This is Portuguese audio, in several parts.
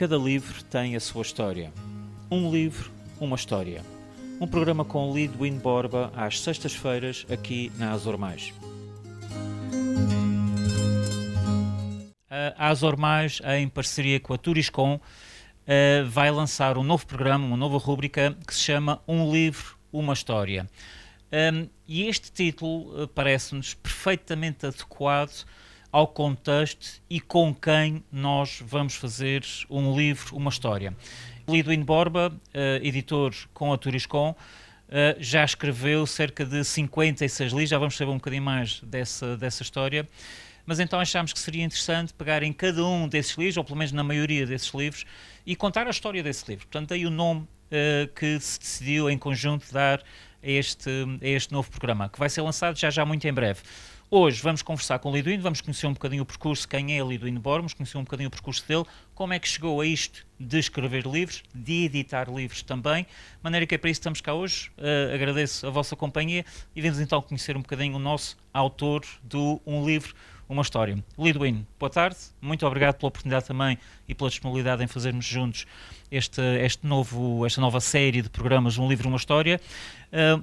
Cada livro tem a sua história. Um livro, uma história. Um programa com Lidwin Borba às sextas-feiras aqui na Azor Mais. A Azor Mais, em parceria com a Turiscom, vai lançar um novo programa, uma nova rúbrica que se chama Um Livro, uma História. E este título parece-nos perfeitamente adequado ao contexto e com quem nós vamos fazer um livro, uma história. Lidwin Borba, editor com a Turiscom, já escreveu cerca de 56 livros, já vamos saber um bocadinho mais dessa história, mas então achámos que seria interessante pegar em cada um desses livros, ou pelo menos na maioria desses livros, e contar a história desse livro. Portanto, daí o nome que se decidiu em conjunto dar a este novo programa, que vai ser lançado já muito em breve. Hoje vamos conversar com o Lidwin, vamos conhecer um bocadinho o percurso, quem é Lidwin Borba, vamos conhecer um bocadinho o percurso dele, como é que chegou a isto de escrever livros, de editar livros também, de maneira que é para isso que estamos cá hoje. Agradeço a vossa companhia e vamos então conhecer um bocadinho o nosso autor do Um Livro, uma História. Lidwin, boa tarde, muito obrigado pela oportunidade também e pela disponibilidade em fazermos juntos esta nova série de programas Um Livro, uma História.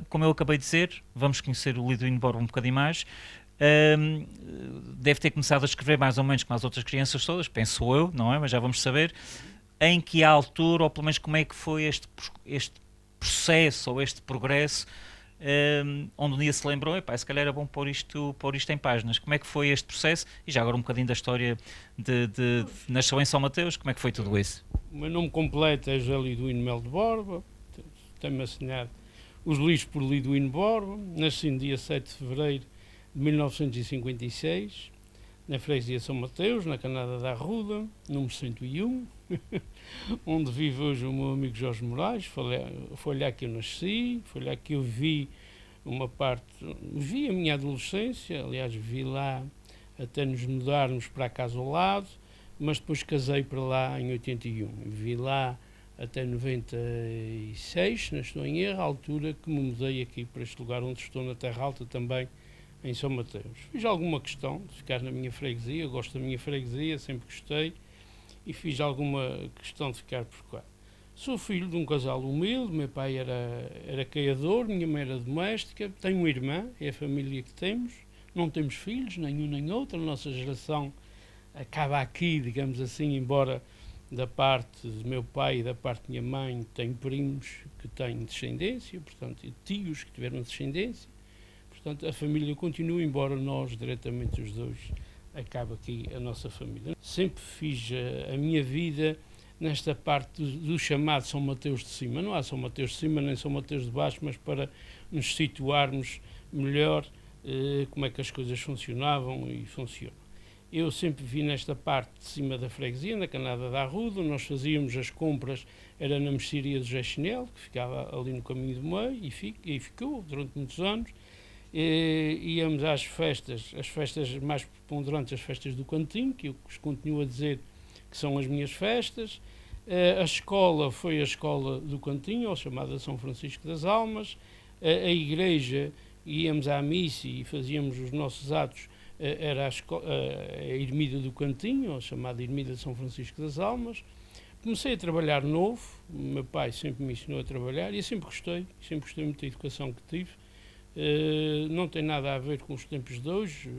Como eu acabei de dizer, vamos conhecer o Lidwin Borba um bocadinho mais. Deve ter começado a escrever mais ou menos como as outras crianças todas, penso eu, não é? Mas já vamos saber em que altura, ou pelo menos como é que foi este processo ou este progresso, onde um dia se lembrou, se calhar era bom pôr isto em páginas. Como é que foi este processo? E já agora um bocadinho da história de nasceu em São Mateus, como é que foi tudo isso? O meu nome completo é José Lidwin Melo de Borba, tenho assinado os livros por Lidwin Borba, nasci no dia 7 de fevereiro de 1956, na freguesia de São Mateus, na Canada da Arruda, número 101, onde vive hoje o meu amigo Jorge Moraes. Foi lá que eu nasci, foi lá que eu vi vi a minha adolescência, aliás, vi lá até nos mudarmos para a casa ao lado, mas depois casei para lá em 81, vi lá até 96, se não estou em erro, à altura que me mudei aqui para este lugar onde estou, na Terra Alta, também em São Mateus. Fiz alguma questão de ficar na minha freguesia, eu gosto da minha freguesia, sempre gostei, e fiz alguma questão de ficar por cá. Sou filho de um casal humilde, meu pai era caiador, minha mãe era doméstica, tenho uma irmã, é a família que temos, não temos filhos, nenhum nem outro, a nossa geração acaba aqui, digamos assim, embora da parte de meu pai e da parte de minha mãe tenho primos que têm descendência, portanto, e tios que tiveram descendência. Portanto, a família continua, embora nós, diretamente os dois, acabe aqui a nossa família. Sempre fiz a minha vida nesta parte do chamado São Mateus de Cima. Não há São Mateus de Cima nem São Mateus de Baixo, mas para nos situarmos melhor como é que as coisas funcionavam e funcionam. Eu sempre vi nesta parte de cima da freguesia, na Canada da Arruda. Nós fazíamos as compras, era na mercearia do José Chinelo, que ficava ali no caminho do meio, e ficou durante muitos anos. Íamos às festas, as festas mais preponderantes, as festas do Cantinho, que eu continuo a dizer que são as minhas festas. A escola foi a escola do Cantinho, ou chamada São Francisco das Almas. A igreja, íamos à missa e fazíamos os nossos atos, era a ermida do Cantinho, ou chamada ermida de São Francisco das Almas. Comecei a trabalhar novo, o meu pai sempre me ensinou a trabalhar e eu sempre gostei muito da educação que tive. Não tem nada a ver com os tempos de hoje.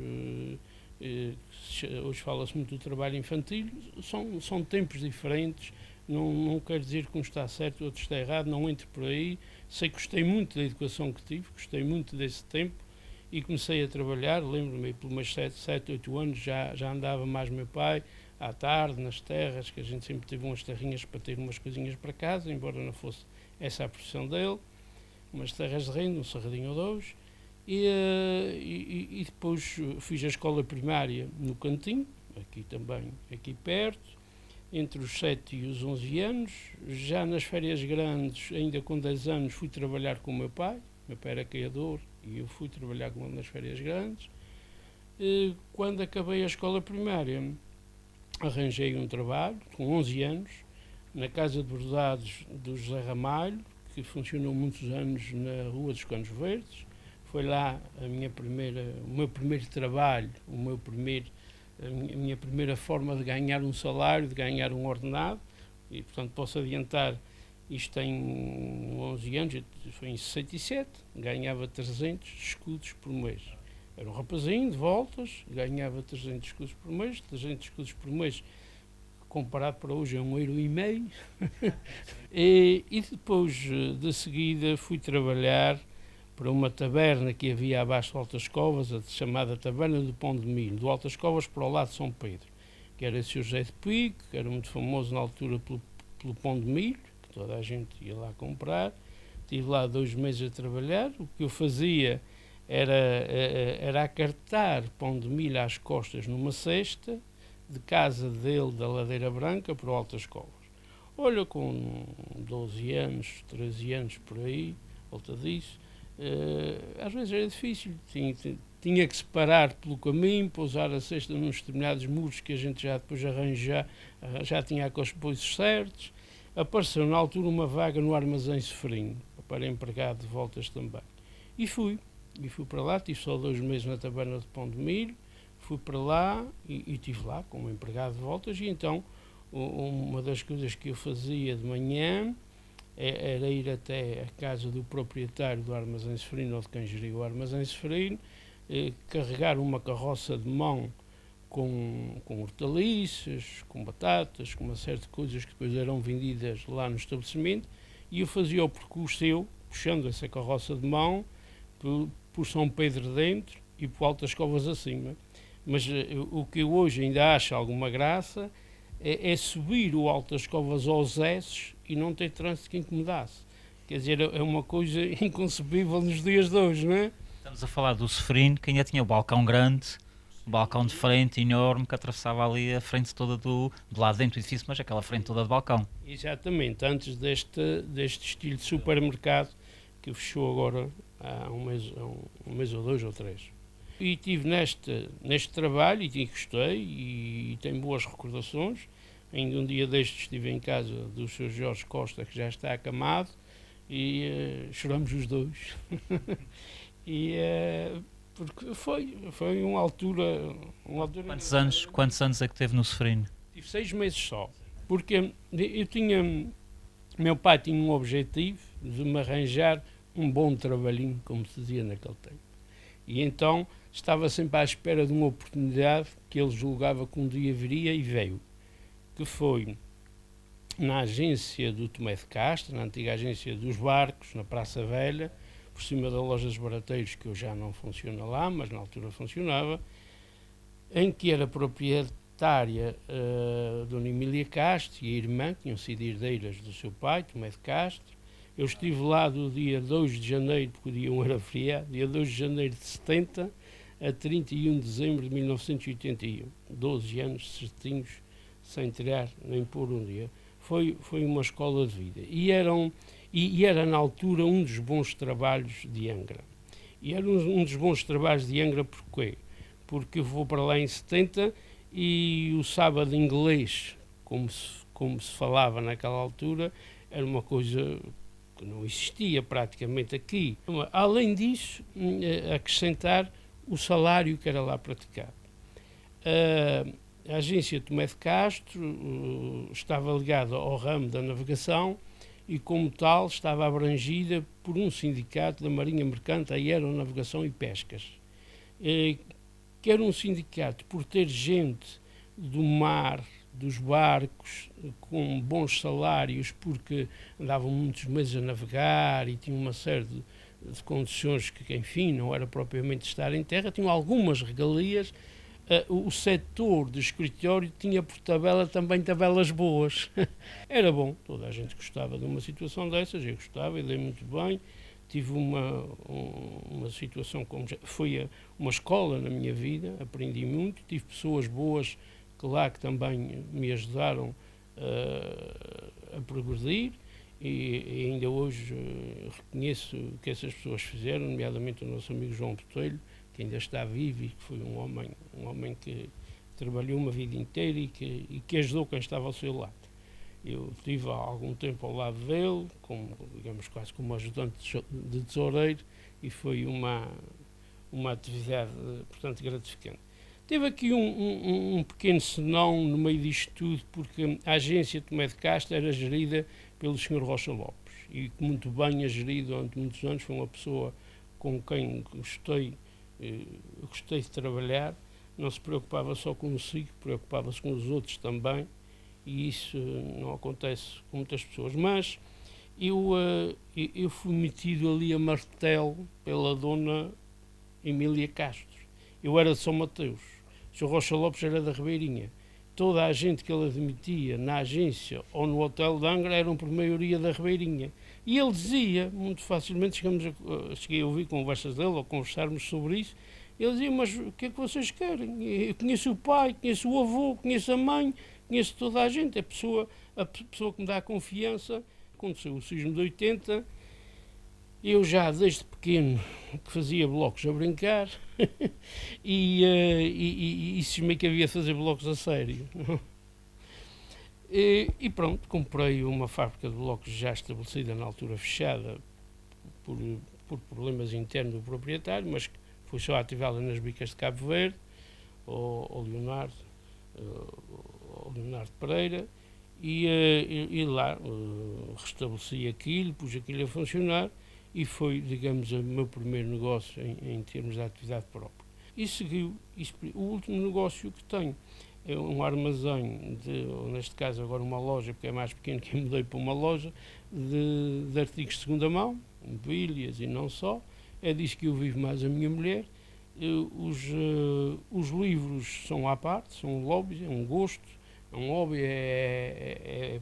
Hoje fala-se muito do trabalho infantil, são tempos diferentes, não quer dizer que um está certo e o outro está errado, não entro por aí. Sei que gostei muito da educação que tive, gostei muito desse tempo e comecei a trabalhar. Lembro-me, pelos meus 7, 8 anos já andava mais meu pai à tarde nas terras, que a gente sempre teve umas terrinhas para ter umas coisinhas para casa, embora não fosse essa a profissão dele, umas terras de renda, um serradinho ou dois. E depois fiz a escola primária no Cantinho, aqui perto, entre os 7 e os 11 anos. Já nas férias grandes, ainda com 10 anos, fui trabalhar com o meu pai era criador e eu fui trabalhar com ele nas férias grandes. Quando acabei a escola primária, arranjei um trabalho, com 11 anos, na Casa de Bordados do José Ramalho, que funcionou muitos anos na Rua dos Canos Verdes. Foi lá o meu primeiro trabalho, a minha primeira forma de ganhar um salário, de ganhar um ordenado, E, portanto, posso adiantar, isto tem 11 anos, foi em 67, ganhava 300 escudos por mês. Era um rapazinho de voltas, ganhava 300 escudos por mês, 300 escudos por mês, comparado para hoje, é 1,5 €. E depois, de seguida, fui trabalhar para uma taberna que havia abaixo de Altas Covas, a chamada Taberna do Pão de Milho, do Altas Covas para o lado de São Pedro, que era o Sr. José de Pico, que era muito famoso na altura pelo pão de milho, que toda a gente ia lá comprar. Estive lá 2 meses a trabalhar. O que eu fazia era acartar pão de milho às costas numa cesta, de casa dele, da Ladeira Branca, para o Altas Covas. Olha, com 12 anos, 13 anos por aí, volta disso, às vezes era difícil. Tinha que se parar pelo caminho, pousar a cesta nos determinados muros que a gente já depois já tinha aqueles pousos certos. Apareceu na altura uma vaga no Armazém Seferino, para empregado de voltas também. E fui para lá, tive só 2 meses na taberna de pão de milho, fui para lá e estive lá como empregado de voltas. E então uma das coisas que eu fazia de manhã era ir até a casa do proprietário do Armazém Seferino, ou de quem geria o Armazém Seferino, carregar uma carroça de mão com hortaliças, com batatas, com uma série de coisas que depois eram vendidas lá no estabelecimento, e eu fazia o percurso puxando essa carroça de mão por São Pedro dentro e por Altas Covas acima. Mas o que eu hoje ainda acho alguma graça é subir o Altas Covas aos Esses e não ter trânsito que incomodasse. Quer dizer, é uma coisa inconcebível nos dias de hoje, não é? Estamos a falar do Seferino, que ainda tinha o balcão grande, o balcão de frente enorme, que atravessava ali a frente toda do lado dentro do edifício, mas aquela frente toda de balcão. Exatamente, antes deste estilo de supermercado que fechou agora há um mês ou 2 ou 3. E estive neste trabalho e gostei e tenho boas recordações. Ainda um dia destes estive em casa do Sr. Jorge Costa, que já está acamado, e choramos os dois. Porque foi uma altura... Quantos anos é que teve no Seferino? Tive 6 meses só, porque meu pai tinha um objetivo de me arranjar um bom trabalhinho, como se dizia naquele tempo. E então estava sempre à espera de uma oportunidade que ele julgava que um dia viria, e veio. Que foi na agência do Tomé de Castro, na antiga agência dos barcos, na Praça Velha, por cima da loja dos barateiros, que hoje já não funciona lá, mas na altura funcionava, em que era proprietária Dona Emília Castro e a irmã, que tinham sido herdeiras do seu pai, Tomé de Castro. Eu estive lá do dia 2 de janeiro, porque o dia 1 era feriado, dia 2 de janeiro de 70 a 31 de dezembro de 1981. 12 anos certinhos, sem tirar nem pôr um dia. Foi uma escola de vida. E era na altura um dos bons trabalhos de Angra. E era um dos bons trabalhos de Angra porquê? Porque eu vou para lá em 70 e o sábado inglês, como se falava naquela altura, era uma coisa que não existia praticamente aqui. Além disso, acrescentar o salário que era lá praticado. A agência Tomé de Castro estava ligada ao ramo da navegação e, como tal, estava abrangida por um sindicato da Marinha Mercante, Aeronavegação e Pescas, que era um sindicato por ter gente do mar, dos barcos, com bons salários, porque andavam muitos meses a navegar e tinham uma série de condições que, enfim, não era propriamente estar em terra, tinham algumas regalias. O setor de escritório tinha por tabela também tabelas boas. Era bom, toda a gente gostava de uma situação dessas, eu gostava e dei muito bem. Tive uma situação como foi uma escola na minha vida, aprendi muito, tive pessoas boas que também me ajudaram a progredir, e ainda hoje reconheço o que essas pessoas fizeram, nomeadamente o nosso amigo João Botelho, que ainda está vivo e que foi um homem que trabalhou uma vida inteira e que ajudou quem estava ao seu lado. Eu estive há algum tempo ao lado dele, digamos quase como ajudante de tesoureiro, e foi uma atividade, portanto, gratificante. Teve aqui um pequeno senão no meio disto tudo, porque a agência Tomé de Castro era gerida pelo Sr. Rocha Lopes, e que muito bem a gerido durante muitos anos, foi uma pessoa com quem gostei de trabalhar, não se preocupava só consigo, preocupava-se com os outros também, e isso não acontece com muitas pessoas. Mas eu fui metido ali a martelo pela dona Emília Castro. Eu era de São Mateus, o Sr. Rocha Lopes era da Ribeirinha. Toda a gente que ele admitia na agência ou no Hotel de Angra eram por maioria da Ribeirinha. E ele dizia, muito facilmente, cheguei a ouvir conversas dele ou conversarmos sobre isso, ele dizia, mas o que é que vocês querem? Eu conheço o pai, conheço o avô, conheço a mãe, conheço toda a gente, a pessoa que me dá confiança. Aconteceu o sismo de 80, eu já desde pequeno que fazia blocos a brincar e cismei que havia de fazer blocos a sério. E pronto, comprei uma fábrica de blocos já estabelecida, na altura fechada por problemas internos do proprietário, mas foi só ativá-la nas bicas de Cabo Verde, ao Leonardo Pereira, e lá restabeleci aquilo, pus aquilo a funcionar, e foi, digamos, o meu primeiro negócio em termos de atividade própria. E seguiu, o último negócio que tenho é um armazém, ou neste caso agora uma loja, porque é mais pequeno, que eu mudei para uma loja de artigos de segunda mão, mobílias e não só. É disso que eu vivo mais a minha mulher. Os livros são à parte, são um hobby, é um gosto, é um hobby, é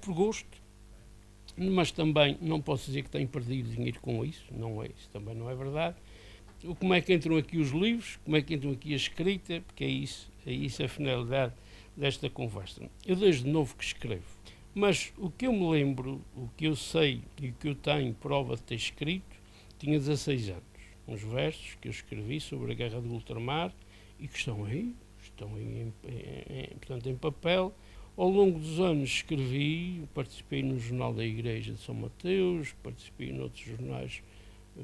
por gosto. Mas também não posso dizer que tenho perdido dinheiro com isso, isso também não é verdade. Como é que entram aqui os livros, como é que entram aqui a escrita, porque é isso a finalidade desta conversa. Eu desde novo que escrevo, mas o que eu me lembro, o que eu sei e o que eu tenho prova de ter escrito, tinha 16 anos. Uns versos que eu escrevi sobre a Guerra do Ultramar e que estão aí portanto, em papel. Ao longo dos anos escrevi, participei no Jornal da Igreja de São Mateus, participei em outros jornais,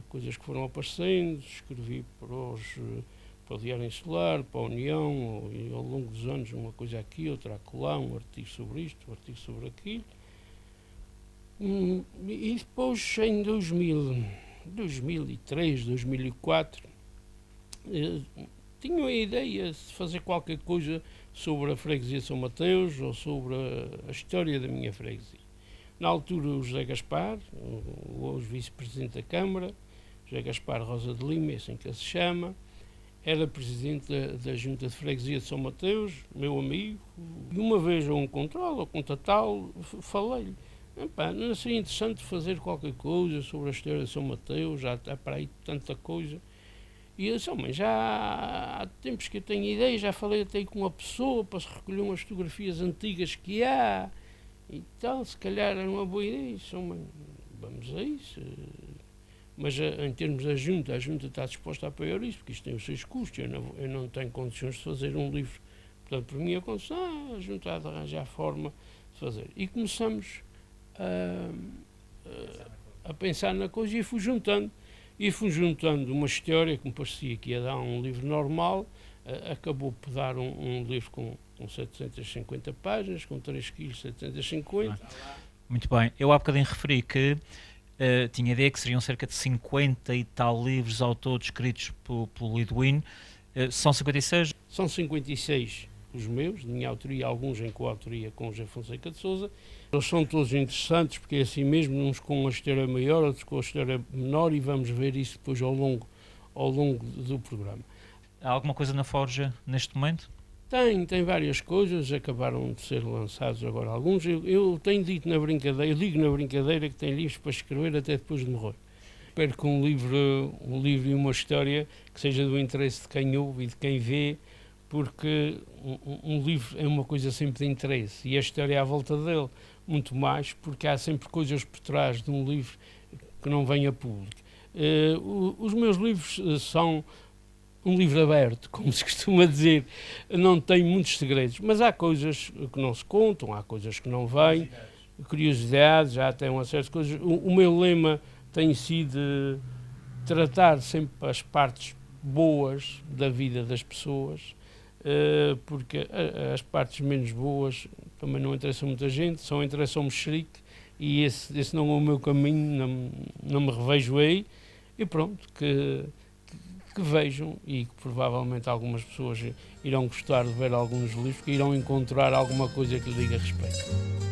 coisas que foram aparecendo, escrevi para o Diário Insular, para a União, e ao longo dos anos uma coisa aqui, outra acolá, um artigo sobre isto, um artigo sobre aquilo. E depois, em 2003, 2004, tinha a ideia de fazer qualquer coisa sobre a freguesia de São Mateus ou sobre a história da minha freguesia. Na altura, o José Gaspar, o hoje vice-presidente da Câmara, José Gaspar Rosa de Lima, assim que ele se chama, era presidente da Junta de Freguesia de São Mateus, meu amigo, e uma vez a um controle, ou contatá-lo, falei-lhe, não seria interessante fazer qualquer coisa sobre a história de São Mateus, já está para aí tanta coisa. E eu disse, mas já há tempos que eu tenho ideia, já falei até com uma pessoa para se recolher umas fotografias antigas que há, e tal, se calhar era uma boa ideia. Vamos a isso. Mas em termos da Junta, a Junta está disposta a apoiar isso, porque isto tem os seus custos, eu não tenho condições de fazer um livro. Portanto, por mim, a Junta há de arranjar a forma de fazer. E começamos a pensar na coisa e fui juntando uma história que me parecia que ia dar um livro normal, acabou por dar um livro com 750 páginas, com 3 kg 750. Muito bem. Eu há bocadinho referi que tinha ideia que seriam cerca de 50 e tal livros ao todo escritos pelo Liduíno. São 56? São 56 os meus, de minha autoria, alguns em coautoria com o José Fonseca de Sousa. Eles são todos interessantes, porque é assim mesmo, uns com uma história maior, outros com uma história menor, e vamos ver isso depois ao longo do programa. Há alguma coisa na Forja neste momento? Tem várias coisas, acabaram de ser lançados agora alguns. Eu tenho dito na brincadeira, eu digo na brincadeira que tem livros para escrever até depois de morrer. Espero que um livro e uma história que seja do interesse de quem ouve e de quem vê, porque um livro é uma coisa sempre de interesse e a história é à volta dele, muito mais, porque há sempre coisas por trás de um livro que não vem a público. Os meus livros são um livro aberto, como se costuma dizer, não tem muitos segredos, mas há coisas que não se contam, há coisas que não vêm, curiosidades, já tem uma série de coisas. O meu lema tem sido tratar sempre as partes boas da vida das pessoas, porque as partes menos boas também não interessam muita gente, só interessam o mexerique, e esse não é o meu caminho, não me revejo aí, e pronto, que vejam, e que provavelmente algumas pessoas irão gostar de ver alguns livros, que irão encontrar alguma coisa que lhe diga respeito.